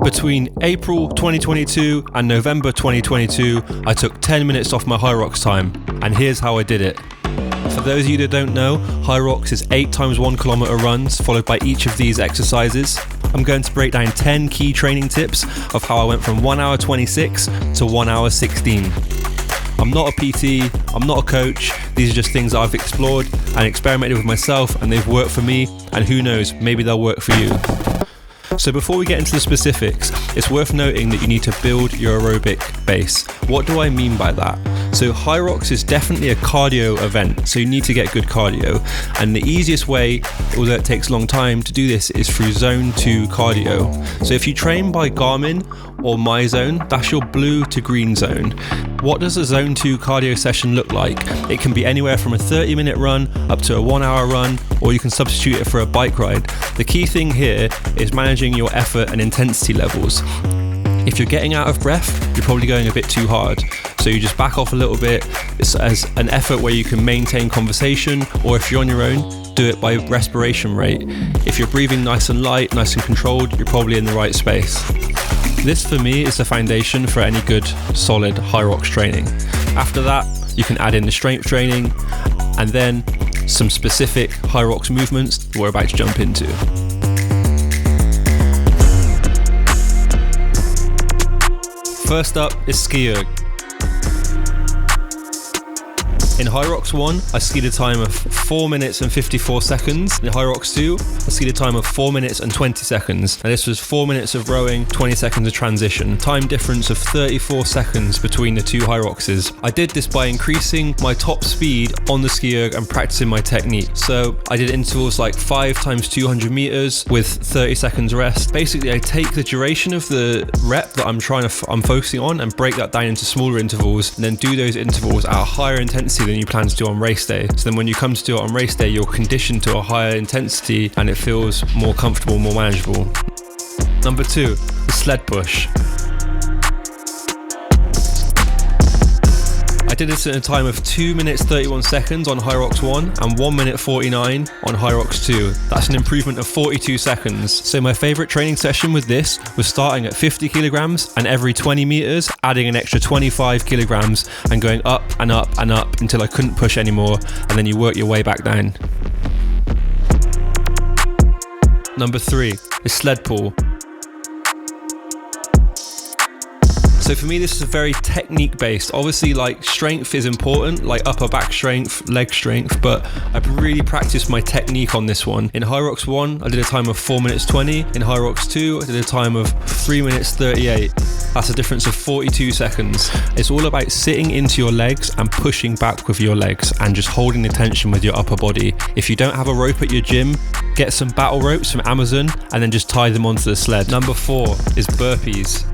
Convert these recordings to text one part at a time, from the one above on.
Between April 2022 and November 2022, I took 10 minutes off my Hyrox time, and here's how I did it. For those of you that don't know, Hyrox is 8 times 1 kilometer runs, followed by each of these exercises. I'm going to break down 10 key training tips of how I went from 1 hour 26 to 1 hour 16. I'm not a PT, I'm not a coach, these are just things that I've explored and experimented with myself, and they've worked for me, and who knows, maybe they'll work for you. So before we get into the specifics, it's worth noting that you need to build your aerobic base. What do I mean by that? So Hyrox is definitely a cardio event, so you need to get good cardio. And the easiest way, although it takes a long time to do this, is through Zone 2 cardio. So if you train by Garmin or MyZone, that's your blue to green zone. What does a Zone 2 cardio session look like? It can be anywhere from a 30-minute run up to a 1-hour run, or you can substitute it for a bike ride. The key thing here is managing your effort and intensity levels. If you're getting out of breath, you're probably going a bit too hard. So you just back off a little bit. It's as an effort where you can maintain conversation, or if you're on your own, do it by respiration rate. If you're breathing nice and light, nice and controlled, you're probably in the right space. This for me is the foundation for any good, solid Hyrox training. After that, you can add in the strength training and then some specific Hyrox movements we're about to jump into. First up is ski erg. In Hyrox 1, I skied a time of 4 minutes and 54 seconds. In Hyrox 2, I skied a time of 4 minutes and 20 seconds. And this was 4 minutes of rowing, 20 seconds of transition. Time difference of 34 seconds between the two Hyroxes. I did this by increasing my top speed on the ski erg and practicing my technique. So I did intervals like 5 times 200 meters with 30 seconds rest. Basically, I take the duration of the rep that I'm focusing on and break that down into smaller intervals, and then do those intervals at a higher intensity than you plan to do on race day. So then when you come to do it on race day, you're conditioned to a higher intensity and it feels more comfortable, more manageable. Number 2, the Sled Bush. I did this at a time of 2 minutes 31 seconds on Hyrox 1 and 1 minute 49 on Hyrox 2. That's an improvement of 42 seconds. So my favourite training session with this was starting at 50 kilograms and every 20 meters adding an extra 25 kilograms and going up and up and up until I couldn't push anymore, and then you work your way back down. Number 3 is Sled Pool. So for me, this is very technique based. Obviously, like, strength is important, like upper back strength, leg strength, but I've really practiced my technique on this one. In Hyrox 1, I did a time of 4 minutes 20. In Hyrox 2, I did a time of 3 minutes 38. That's a difference of 42 seconds. It's all about sitting into your legs and pushing back with your legs and just holding the tension with your upper body. If you don't have a rope at your gym, get some battle ropes from Amazon and then just tie them onto the sled. Number 4 is burpees.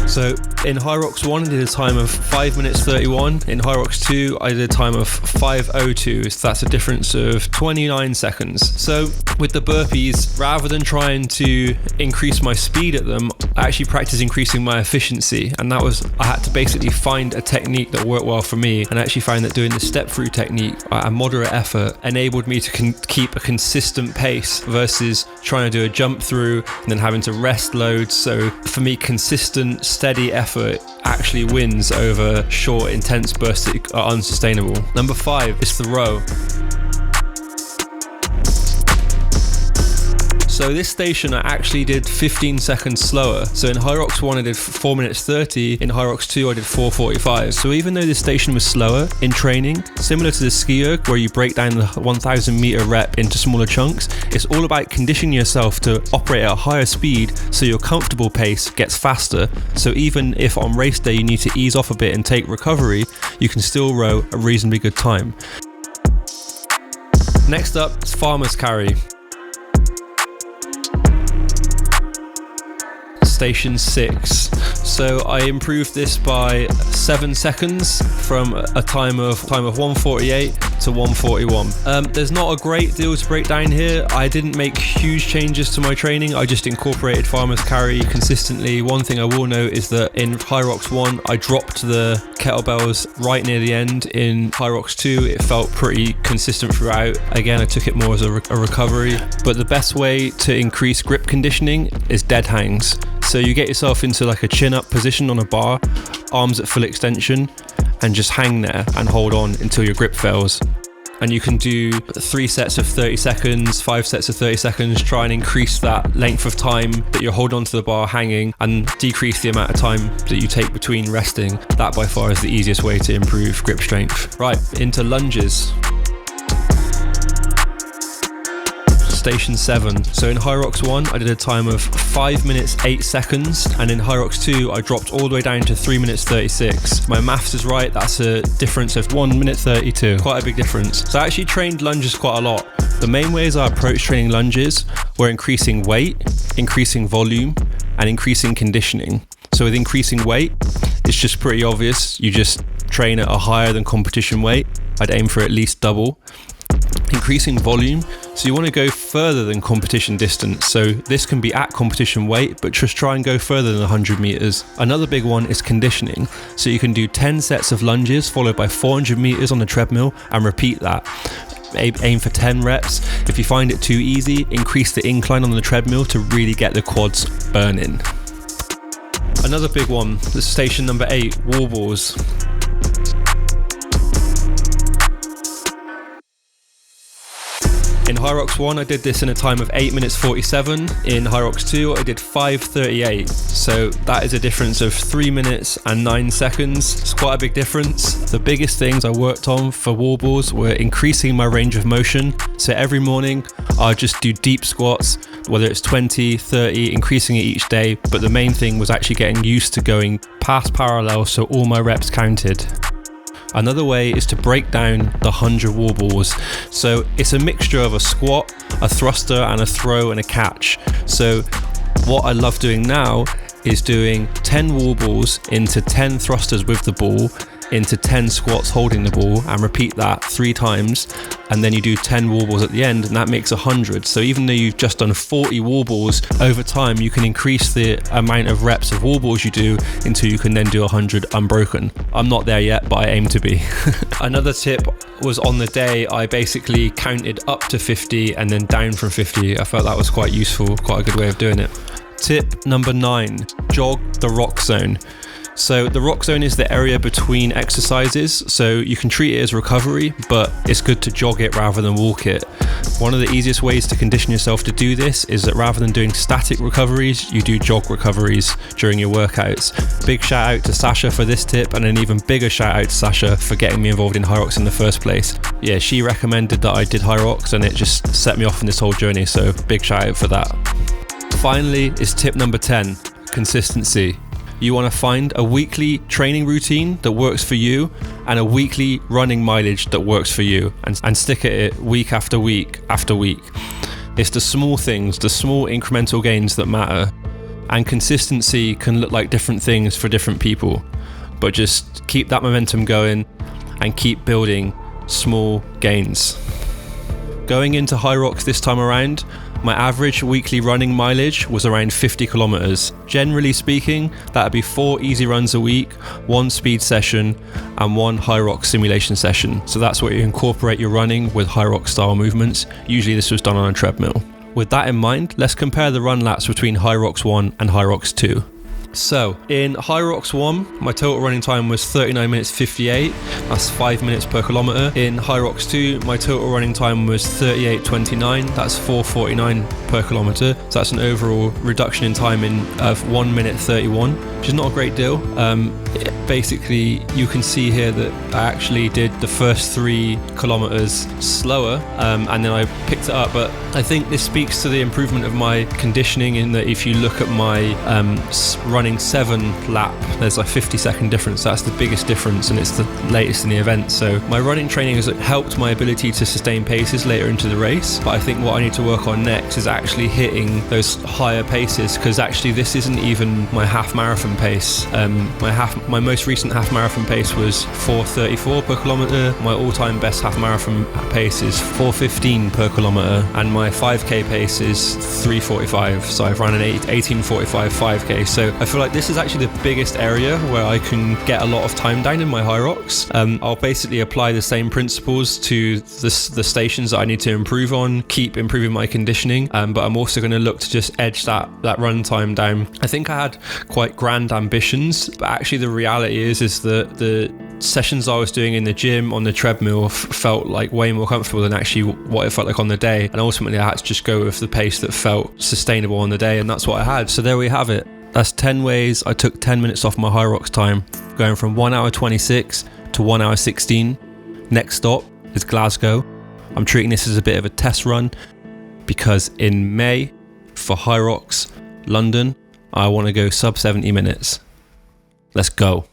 So in Hyrox 1, I did a time of 5 minutes 31. In Hyrox 2, I did a time of 5:02. So that's a difference of 29 seconds. So with the burpees, rather than trying to increase my speed at them, I actually practiced increasing my efficiency. And that was, I had to basically find a technique that worked well for me. And I actually found that doing the step through technique at a moderate effort enabled me to keep a consistent pace versus trying to do a jump through and then having to rest loads. So for me, consistent, steady effort actually wins over short, intense bursts that are unsustainable. Number 5 is the row. So this station I actually did 15 seconds slower. So in Hyrox 1 I did 4 minutes 30, in Hyrox 2 I did 4:45. So even though this station was slower in training, similar to the ski erg where you break down the 1000 meter rep into smaller chunks, it's all about conditioning yourself to operate at a higher speed so your comfortable pace gets faster. So even if on race day you need to ease off a bit and take recovery, you can still row a reasonably good time. Next up is farmer's carry. station 6. So I improved this by 7 seconds from a time of 1:48 to 1:41. There's not a great deal to break down here. I didn't make huge changes to my training. I just incorporated farmer's carry consistently. One thing I will note is that in Hyrox 1, I dropped the kettlebells right near the end. In Hyrox 2, it felt pretty consistent throughout. Again, I took it more as a recovery. But the best way to increase grip conditioning is dead hangs. So you get yourself into like a chin up position on a bar, arms at full extension, and just hang there and hold on until your grip fails. And you can do 3 sets of 30 seconds, 5 sets of 30 seconds, try and increase that length of time that you hold onto the bar hanging and decrease the amount of time that you take between resting. That by far is the easiest way to improve grip strength. Right, into lunges. Station 7. So in Hyrox 1, I did a time of 5 minutes 8 seconds, and in Hyrox 2, I dropped all the way down to 3 minutes 36. My maths is right, that's a difference of 1 minute 32. Quite a big difference. So I actually trained lunges quite a lot. The main ways I approached training lunges were increasing weight, increasing volume, and increasing conditioning. So with increasing weight, it's just pretty obvious. You just train at a higher than competition weight. I'd aim for at least double. Increasing volume, so you want to go further than competition distance. So this can be at competition weight, but just try and go further than 100 meters. Another big one is conditioning. So you can do 10 sets of lunges followed by 400 meters on the treadmill and repeat that. Aim for 10 reps. If you find it too easy, increase the incline on the treadmill to really get the quads burning. Another big one, this is station number 8, Warballs. In Hyrox 1, I did this in a time of 8 minutes 47. In Hyrox 2, I did 5:38. So that is a difference of 3 minutes and 9 seconds. It's quite a big difference. The biggest things I worked on for Warballs were increasing my range of motion. So every morning, I'd just do deep squats, whether it's 20, 30, increasing it each day. But the main thing was actually getting used to going past parallel, so all my reps counted. Another way is to break down the 100 Warballs. So it's a mixture of a squat, a thruster, and a throw and a catch. So what I love doing now is doing 10 Warballs into 10 thrusters with the ball, into 10 squats holding the ball, and repeat that 3 times, and then you do 10 Warballs at the end, and that makes 100. So even though you've just done 40 Warballs, over time you can increase the amount of reps of Warballs you do until you can then do 100 unbroken. I'm not there yet, but I aim to be. Another tip was on the day I basically counted up to 50 and then down from 50. I felt that was quite useful, quite a good way of doing it. Tip number 9, jog the rock zone. So the rock zone is the area between exercises, so you can treat it as recovery, but it's good to jog it rather than walk it. One of the easiest ways to condition yourself to do this is that rather than doing static recoveries, you do jog recoveries during your workouts. Big shout out to Sasha for this tip, and an even bigger shout out to Sasha for getting me involved in Hyrox in the first place. Yeah, she recommended that I did Hyrox and it just set me off in this whole journey, so big shout out for that. Finally is tip number 10, consistency. You want to find a weekly training routine that works for you and a weekly running mileage that works for you, and stick at it week after week after week. It's the small things, the small incremental gains that matter. And consistency can look like different things for different people, but just keep that momentum going and keep building small gains. Going into Hyrox this time around, my average weekly running mileage was around 50 kilometers. Generally speaking, that would be 4 easy runs a week, 1 speed session, and 1 Hyrox simulation session. So that's where you incorporate your running with Hyrox style movements. Usually this was done on a treadmill. With that in mind, let's compare the run laps between Hyrox 1 and Hyrox 2. So in Hyrox 1, my total running time was 39 minutes 58, that's 5 minutes per kilometer. In Hyrox 2, my total running time was 38:29, that's 4:49 per kilometer. So that's an overall reduction in time of 1 minute 31, which is not a great deal. Basically, you can see here that I actually did the first 3 kilometers slower, and then I picked it up. But I think this speaks to the improvement of my conditioning, in that if you look at my running 7 lap, there's a 50-second difference. That's the biggest difference, and it's the latest in the event. So my running training has helped my ability to sustain paces later into the race, but I think what I need to work on next Hyrox is actually hitting those higher paces, because actually this isn't even my half marathon pace. My most recent half marathon pace was 4:34 per kilometre. My all-time best half marathon pace is 4:15 per kilometre, and my 5k pace is 3:45. So I've run an 18:45 5k. So I feel like this is actually the biggest area where I can get a lot of time down in my Hyrox. I'll basically apply the same principles to the stations that I need to improve on, keep improving my conditioning, but I'm also going to look to just edge that run time down. I think I had quite grand ambitions, but actually the reality is that the sessions I was doing in the gym on the treadmill felt like way more comfortable than actually what it felt like on the day, and ultimately I had to just go with the pace that felt sustainable on the day, and that's what I had. So there we have it. That's 10 ways I took 10 minutes off my Hyrox time, going from 1 hour 26 to 1 hour 16. Next stop is Glasgow. I'm treating this as a bit of a test run, because in May for Hyrox London I want to go sub 70 minutes. Let's go.